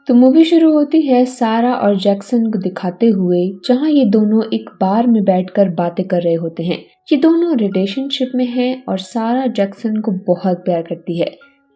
तो मूवी शुरू होती है सारा और जैक्सन को दिखाते हुए, जहां ये दोनों एक बार में बैठकर बातें कर रहे होते हैं। ये दोनों रिलेशनशिप में हैं और सारा जैक्सन को बहुत प्यार करती है।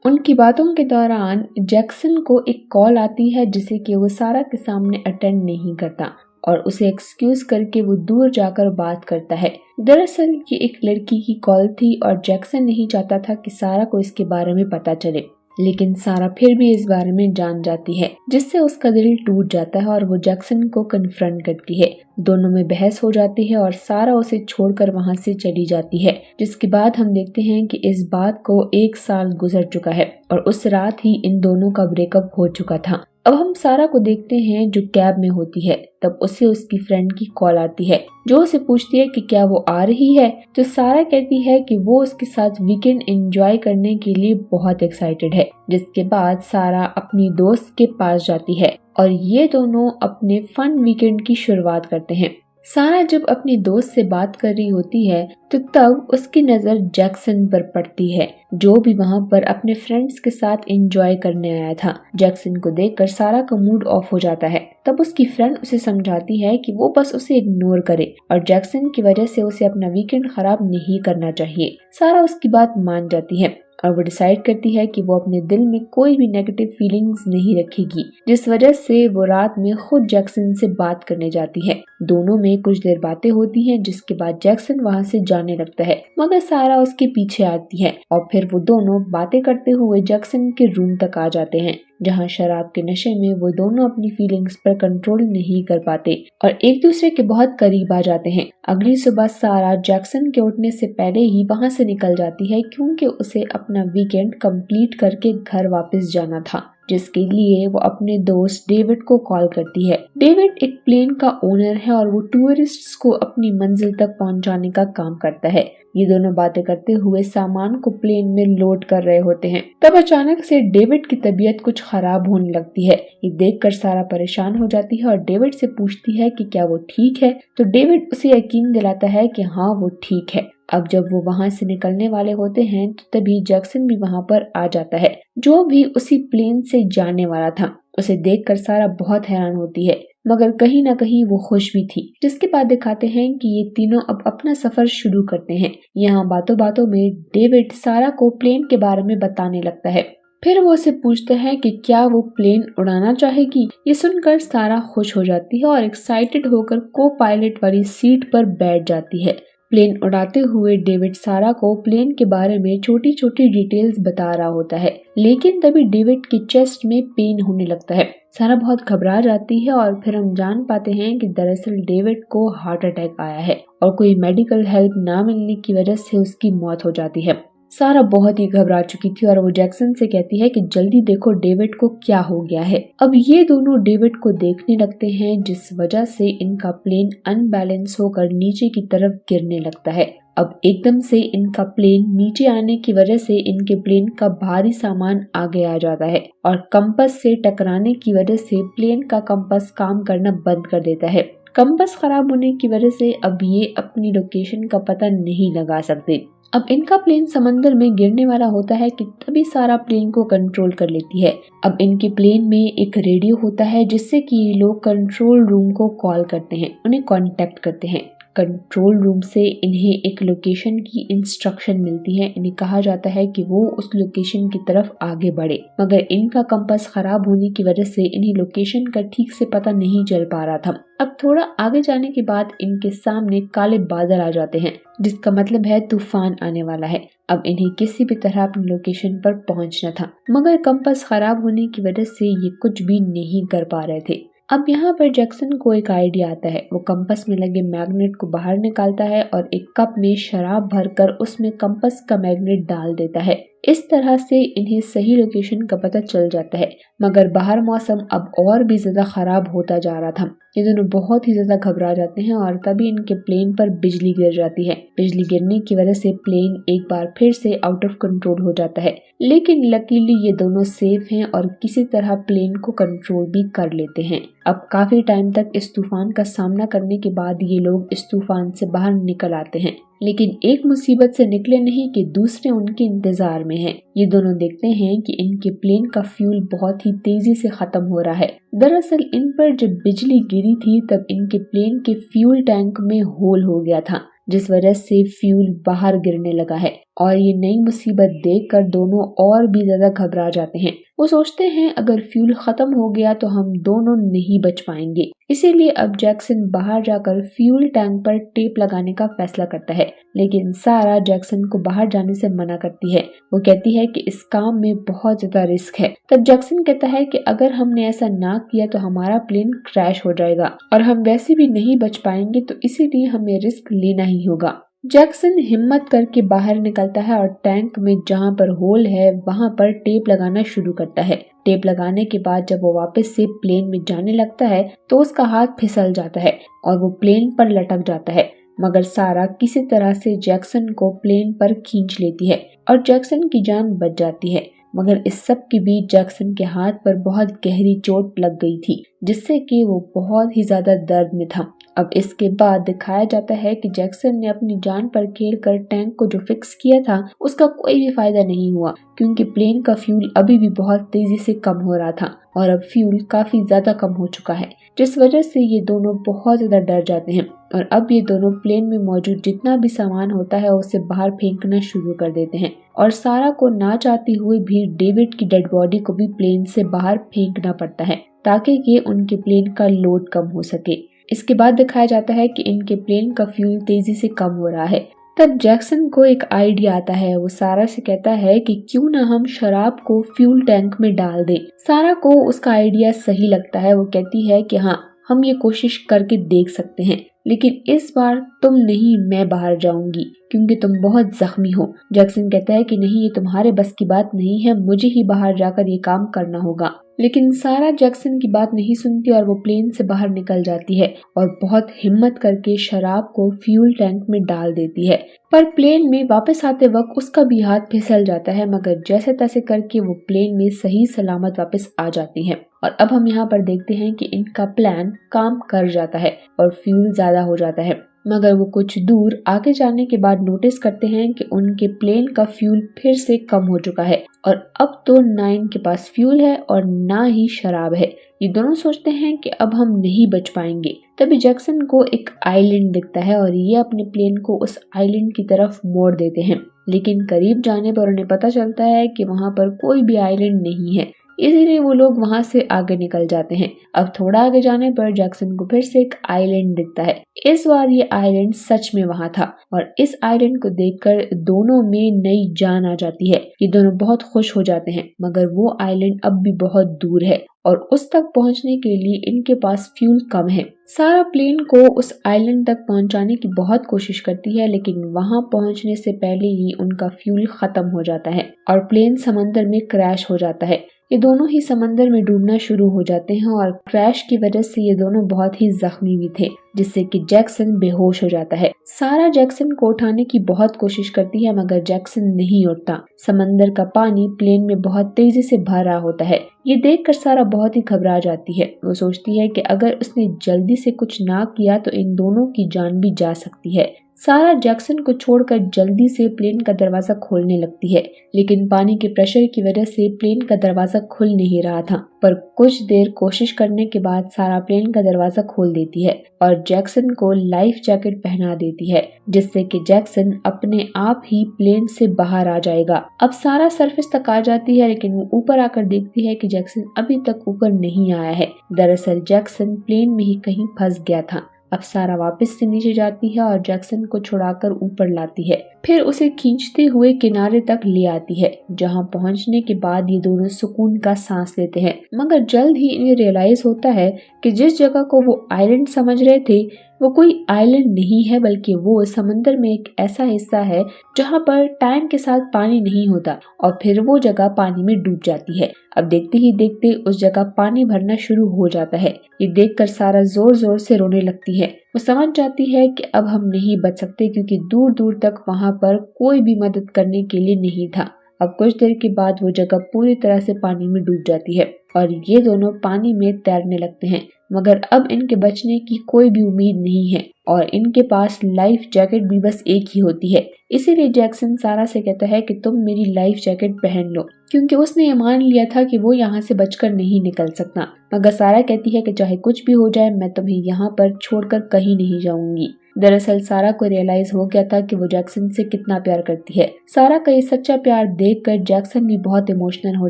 उनकी बातों के दौरान जैक्सन को एक कॉल आती है जिसे कि वो सारा के सामने अटेंड नहीं करता और उसे एक्सक्यूज करके वो दूर जाकर बात करता है। दरअसल ये एक लड़की की कॉल थी और जैक्सन नहीं चाहता था कि सारा को इसके बारे में पता चले, लेकिन सारा फिर भी इस बारे में जान जाती है, जिससे उसका दिल टूट जाता है और वो जैक्सन को कन्फ्रंट करती है। दोनों में बहस हो जाती है और सारा उसे छोड़कर वहां से चली जाती है, जिसके बाद हम देखते हैं कि इस बात को 1 साल गुजर चुका है और उस रात ही इन दोनों का ब्रेकअप हो चुका था। अब हम सारा को देखते हैं जो कैब में होती है। तब उसे उसकी फ्रेंड की कॉल आती है जो उसे पूछती है कि क्या वो आ रही है। तो सारा कहती है कि वो उसके साथ वीकेंड एंजॉय करने के लिए बहुत एक्साइटेड है, जिसके बाद सारा अपनी दोस्त के पास जाती है और ये दोनों अपने फन वीकेंड की शुरुआत करते हैं। सारा जब अपनी दोस्त से बात कर रही होती है तो तब उसकी नजर जैक्सन पर पड़ती है, जो भी वहां पर अपने फ्रेंड्स के साथ एंजॉय करने आया था। जैक्सन को देखकर सारा का मूड ऑफ हो जाता है। तब उसकी फ्रेंड उसे समझाती है कि वो बस उसे इग्नोर करे और जैक्सन की वजह से उसे अपना वीकेंड खराब नहीं करना चाहिए। सारा उसकी बात मान जाती है और वो डिसाइड करती है कि वो अपने दिल में कोई भी नेगेटिव फीलिंग्स नहीं रखेगी, जिस वजह से वो रात में खुद जैक्सन से बात करने जाती है। दोनों में कुछ देर बातें होती हैं, जिसके बाद जैक्सन वहां से जाने लगता है, मगर सारा उसके पीछे आती है और फिर वो दोनों बातें करते हुए जैक्सन के रूम तक आ जाते हैं, जहां शराब के नशे में वो दोनों अपनी फीलिंग्स पर कंट्रोल नहीं कर पाते और एक दूसरे के बहुत करीब आ जाते हैं। अगली सुबह सारा जैक्सन के उठने से पहले ही वहां से निकल जाती है, क्योंकि उसे अपना वीकेंड कंप्लीट करके घर वापस जाना था, जिसके लिए वो अपने दोस्त डेविड को कॉल करती है। डेविड एक प्लेन का ओनर है और वो टूरिस्ट्स को अपनी मंजिल तक पहुंचाने का काम करता है। ये दोनों बातें करते हुए सामान को प्लेन में लोड कर रहे होते हैं। तब अचानक से डेविड की तबीयत कुछ खराब होने लगती है। ये देखकर सारा परेशान हो जाती है और डेविड से पूछती है कि क्या वो ठीक है। तो डेविड उसे यकीन दिलाता है कि हाँ वो ठीक है। अब जब वो वहां से निकलने वाले होते हैं तो तभी जैक्सन भी वहां पर आ जाता है, जो भी उसी प्लेन से जाने वाला था। उसे देखकर सारा बहुत हैरान होती है, मगर कहीं ना कहीं वो खुश भी थी। जिसके बाद दिखाते हैं कि ये तीनों अब अपना सफर शुरू करते हैं। यहाँ बातों बातों में डेविड सारा को प्लेन के बारे में बताने लगता है। फिर वो उसे पूछता है कि क्या वो प्लेन उड़ाना चाहेगी। ये सुनकर सारा खुश हो जाती है और एक्साइटेड होकर को पायलट वाली सीट पर बैठ जाती है। प्लेन उड़ाते हुए डेविड सारा को प्लेन के बारे में छोटी छोटी डिटेल्स बता रहा होता है, लेकिन तभी डेविड के चेस्ट में पेन होने लगता है। सारा बहुत घबरा जाती है और फिर हम जान पाते हैं कि दरअसल डेविड को हार्ट अटैक आया है और कोई मेडिकल हेल्प ना मिलने की वजह से उसकी मौत हो जाती है। सारा बहुत ही घबरा चुकी थी और वो जैक्सन से कहती है कि जल्दी देखो डेविड को क्या हो गया है। अब ये दोनों डेविड को देखने लगते हैं, जिस वजह से इनका प्लेन अनबैलेंस होकर नीचे की तरफ गिरने लगता है। अब एकदम से इनका प्लेन नीचे आने की वजह से इनके प्लेन का भारी सामान आगे आ जाता है और कंपास से टकराने की वजह से प्लेन का कंपास काम करना बंद कर देता है। कंपास खराब होने की वजह से अब ये अपनी लोकेशन का पता नहीं लगा सकते। अब इनका प्लेन समंदर में गिरने वाला होता है कि तभी सारा प्लेन को कंट्रोल कर लेती है। अब इनके प्लेन में एक रेडियो होता है, जिससे कि ये लोग कंट्रोल रूम को कॉल करते हैं, उन्हें कांटेक्ट करते हैं। कंट्रोल रूम से इन्हें एक लोकेशन की इंस्ट्रक्शन मिलती है। इन्हें कहा जाता है कि वो उस लोकेशन की तरफ आगे बढ़े, मगर इनका कंपास खराब होने की वजह से इन्हें लोकेशन का ठीक से पता नहीं चल पा रहा था। अब थोड़ा आगे जाने के बाद इनके सामने काले बादल आ जाते हैं, जिसका मतलब है तूफान आने वाला है। अब इन्हें किसी भी तरह अपनी लोकेशन पर पहुंचना था, मगर कंपास खराब होने की वजह से ये कुछ भी नहीं कर पा रहे थे। अब यहाँ पर जैक्सन को एक आइडिया आता है। वो कंपास में लगे मैग्नेट को बाहर निकालता है और एक कप में शराब भरकर उसमें कंपास का मैग्नेट डाल देता है। इस तरह से इन्हें सही लोकेशन का पता चल जाता है, मगर बाहर मौसम अब और भी ज्यादा खराब होता जा रहा था। ये दोनों बहुत ही ज्यादा घबरा जाते हैं और तभी इनके प्लेन पर बिजली गिर जाती है। बिजली गिरने की वजह से प्लेन एक बार फिर से आउट ऑफ कंट्रोल हो जाता है, लेकिन लकीली ये दोनों सेफ हैं और किसी तरह प्लेन को कंट्रोल भी कर लेते हैं। अब काफी टाइम तक इस तूफान का सामना करने के बाद ये लोग इस तूफान से बाहर निकल आते हैं। लेकिन एक मुसीबत से निकले नहीं कि दूसरे उनके इंतजार में हैं। ये दोनों देखते हैं कि इनके प्लेन का फ्यूल बहुत ही तेजी से खत्म हो रहा है। दरअसल इन पर जब बिजली गिरी थी तब इनके प्लेन के फ्यूल टैंक में होल हो गया था, जिस वजह से फ्यूल बाहर गिरने लगा है। और ये नई मुसीबत देखकर दोनों और भी ज्यादा घबरा जाते हैं। वो सोचते हैं अगर फ्यूल खत्म हो गया तो हम दोनों नहीं बच पाएंगे। इसीलिए अब जैक्सन बाहर जाकर फ्यूल टैंक पर टेप लगाने का फैसला करता है, लेकिन सारा जैक्सन को बाहर जाने से मना करती है। वो कहती है कि इस काम में बहुत ज्यादा रिस्क है। तब जैक्सन कहता है कि अगर हमने ऐसा ना किया तो हमारा प्लेन क्रैश हो जाएगा और हम वैसे भी नहीं बच पाएंगे, तो इसीलिए हमें रिस्क लेना ही होगा। जैक्सन हिम्मत करके बाहर निकलता है और टैंक में जहाँ पर होल है वहाँ पर टेप लगाना शुरू करता है। टेप लगाने के बाद जब वो वापस से प्लेन में जाने लगता है तो उसका हाथ फिसल जाता है और वो प्लेन पर लटक जाता है। मगर सारा किसी तरह से जैक्सन को प्लेन पर खींच लेती है और जैक्सन की जान बच जाती है। मगर इस सब के बीच जैक्सन के हाथ पर बहुत गहरी चोट लग गई थी, जिससे कि वो बहुत ही ज्यादा दर्द में था। अब इसके बाद दिखाया जाता है कि जैक्सन ने अपनी जान पर खेलकर टैंक को जो फिक्स किया था उसका कोई भी फायदा नहीं हुआ, क्योंकि प्लेन का फ्यूल अभी भी बहुत तेजी से कम हो रहा था और अब फ्यूल काफी ज्यादा कम हो चुका है, जिस वजह से ये दोनों बहुत ज्यादा डर जाते हैं और अब ये दोनों प्लेन में मौजूद जितना भी सामान होता है उसे बाहर फेंकना शुरू कर देते हैं। और सारा को ना चाहती हुई भी डेविड की डेड बॉडी को भी प्लेन से बाहर फेंकना पड़ता है ताकि ये उनके प्लेन का लोड कम हो सके। इसके बाद दिखाया जाता है कि इनके प्लेन का फ्यूल तेजी से कम हो रहा है। तब जैक्सन को एक आइडिया आता है। वो सारा से कहता है कि क्यों ना हम शराब को फ्यूल टैंक में डाल दें। सारा को उसका आइडिया सही लगता है। वो कहती है कि हाँ, हम ये कोशिश करके देख सकते हैं, लेकिन इस बार तुम नहीं, मैं बाहर जाऊंगी क्योंकि तुम बहुत जख्मी हो। जैक्सन कहता है कि नहीं, ये तुम्हारे बस की बात नहीं है, मुझे ही बाहर जाकर ये काम करना होगा। लेकिन सारा जैक्सन की बात नहीं सुनती और वो प्लेन से बाहर निकल जाती है और बहुत हिम्मत करके शराब को फ्यूल टैंक में डाल देती है। पर प्लेन में वापस आते वक्त उसका भी हाथ फिसल जाता है, मगर जैसे तैसे करके वो प्लेन में सही सलामत वापस आ जाती है। और अब हम यहाँ पर देखते हैं कि इनका प्लान काम कर जाता है और फ्यूल ज्यादा हो जाता है। मगर वो कुछ दूर आगे जाने के बाद नोटिस करते हैं कि उनके प्लेन का फ्यूल फिर से कम हो चुका है और अब तो ना इनके पास फ्यूल है और ना ही शराब है। ये दोनों सोचते हैं कि अब हम नहीं बच पाएंगे। तभी जैक्सन को एक आइलैंड दिखता है और ये अपने प्लेन को उस आइलैंड की तरफ मोड़ देते हैं, लेकिन करीब जाने पर उन्हें पता चलता है कि वहाँ पर कोई भी आइलैंड नहीं है, इसीलिए वो लोग वहां से आगे निकल जाते हैं। अब थोड़ा आगे जाने पर जैक्सन को फिर से एक आइलैंड दिखता है। इस बार ये आइलैंड सच में वहां था और इस आइलैंड को देखकर दोनों में नई जान आ जाती है। ये दोनों बहुत खुश हो जाते हैं, मगर वो आइलैंड अब भी बहुत दूर है और उस तक पहुंचने के लिए इनके पास फ्यूल कम है। सारा प्लेन को उस आइलैंड तक पहुंचाने की बहुत कोशिश करती है, लेकिन वहां पहुंचने से पहले ही उनका फ्यूल खत्म हो जाता है और प्लेन समंदर में क्रैश हो जाता है। ये दोनों ही समंदर में डूबना शुरू हो जाते हैं और क्रैश की वजह से ये दोनों बहुत ही जख्मी भी थे, जिससे कि जैक्सन बेहोश हो जाता है। सारा जैक्सन को उठाने की बहुत कोशिश करती है, मगर जैक्सन नहीं उठता। समंदर का पानी प्लेन में बहुत तेजी से भर रहा होता है। ये देखकर सारा बहुत ही घबरा जाती है। वो सोचती है कि अगर उसने जल्दी से कुछ ना किया तो इन दोनों की जान भी जा सकती है। सारा जैक्सन को छोड़कर जल्दी से प्लेन का दरवाजा खोलने लगती है, लेकिन पानी के प्रेशर की वजह से प्लेन का दरवाजा खुल नहीं रहा था। पर कुछ देर कोशिश करने के बाद सारा प्लेन का दरवाजा खोल देती है और जैक्सन को लाइफ जैकेट पहना देती है, जिससे कि जैक्सन अपने आप ही प्लेन से बाहर आ जाएगा। अब सारा सरफेस तक आ जाती है, लेकिन वो ऊपर आकर देखती है कि जैक्सन अभी तक ऊपर नहीं आया है। दरअसल जैक्सन प्लेन में ही कहीं फंस गया था। अब सारा वापस से नीचे जाती है और जैक्सन को छुड़ाकर ऊपर लाती है, फिर उसे खींचते हुए किनारे तक ले आती है, जहां पहुंचने के बाद ये दोनों सुकून का सांस लेते हैं। मगर जल्द ही इन्हें रियलाइज होता है कि जिस जगह को वो आइलैंड समझ रहे थे वो कोई आइलैंड नहीं है, बल्कि वो समंदर में एक ऐसा हिस्सा है जहाँ पर टाइम के साथ पानी नहीं होता और फिर वो जगह पानी में डूब जाती है। अब देखते ही देखते उस जगह पानी भरना शुरू हो जाता है। ये देखकर सारा जोर जोर से रोने लगती है। वो समझ जाती है कि अब हम नहीं बच सकते, क्योंकि दूर दूर तक वहाँ पर कोई भी मदद करने के लिए नहीं था। अब कुछ देर के बाद वो जगह पूरी तरह से पानी में डूब जाती है। और ये दोनों पानी में तैरने लगते हैं, मगर अब इनके बचने की कोई भी उम्मीद नहीं है और इनके पास लाइफ जैकेट भी बस एक ही होती है। इसीलिए जैक्सन सारा से कहता है कि तुम मेरी लाइफ जैकेट पहन लो, क्योंकि उसने ये मान लिया था कि वो यहाँ से बचकर नहीं निकल सकता। मगर सारा कहती है कि चाहे कुछ भी हो जाए मैं तुम्हें यहाँ पर छोड़कर कहीं नहीं जाऊंगी। दरअसल सारा को रियलाइज हो गया था कि वो जैक्सन से कितना प्यार करती है। सारा का ये सच्चा प्यार देखकर जैक्सन भी बहुत इमोशनल हो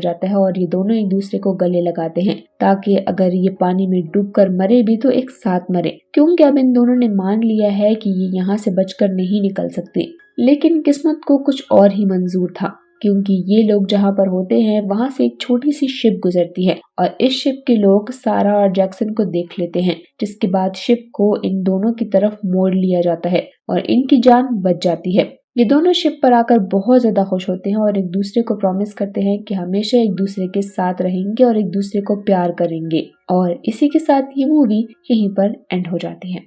जाता है और ये दोनों एक दूसरे को गले लगाते हैं ताकि अगर ये पानी में डूबकर मरे भी तो एक साथ मरे, क्योंकि अब इन दोनों ने मान लिया है कि ये यहाँ से बचकर नहीं निकल सकते। लेकिन किस्मत को कुछ और ही मंजूर था, क्योंकि ये लोग जहाँ पर होते हैं वहाँ से एक छोटी सी शिप गुजरती है और इस शिप के लोग सारा और जैक्सन को देख लेते हैं, जिसके बाद शिप को इन दोनों की तरफ मोड़ लिया जाता है और इनकी जान बच जाती है। ये दोनों शिप पर आकर बहुत ज्यादा खुश होते हैं और एक दूसरे को प्रॉमिस करते हैं कि हमेशा एक दूसरे के साथ रहेंगे और एक दूसरे को प्यार करेंगे। और इसी के साथ ये मूवी यहीं पर एंड हो जाती है।